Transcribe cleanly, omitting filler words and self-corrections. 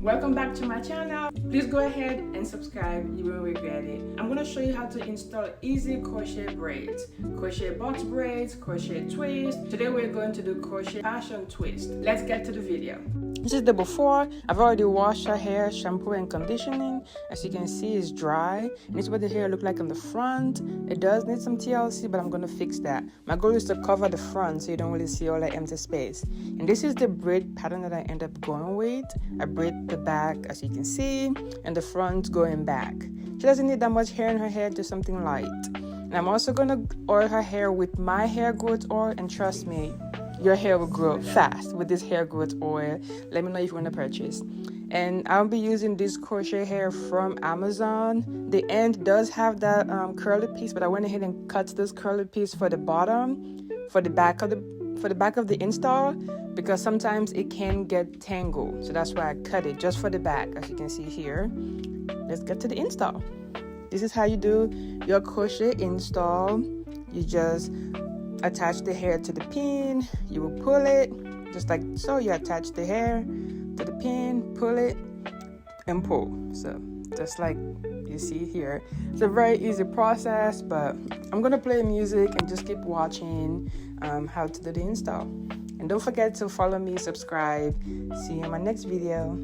Welcome back to my channel. Please go ahead and subscribe, you won't regret it. I'm going to show you how to install easy crochet braids, crochet box braids, crochet twist. Today we're going to do crochet passion twist. Let's get to the video. This is the before. I've already washed her hair, shampoo and conditioning. As you can see, it's dry. And this is what the hair look like on the front. It does need some TLC, but I'm going to fix that. My goal is to cover the front so you don't really see all that empty space. And this is the braid pattern that I end up going with. I braid the back, as you can see, and the front going back. She doesn't need that much hair in her hair, just something light. And I'm also going to oil her hair with my hair growth oil, and trust me, your hair will grow fast with this hair growth oil. Let me know if you want to purchase. And I'll be using this crochet hair from Amazon. The end does have that curly piece, but I went ahead and cut this curly piece for the bottom, for the back of the install, because sometimes it can get tangled. So that's why I cut it just for the back, as you can see here. Let's get to the install. This is how you do your crochet install. You just attach the hair to the pin. You will pull it just like so. You attach the hair to the pin, pull it and pull. So just like you see here. It's a very easy process, but I'm gonna play music and just keep watching how to do the install. And don't forget to follow me, subscribe. See you in my next video.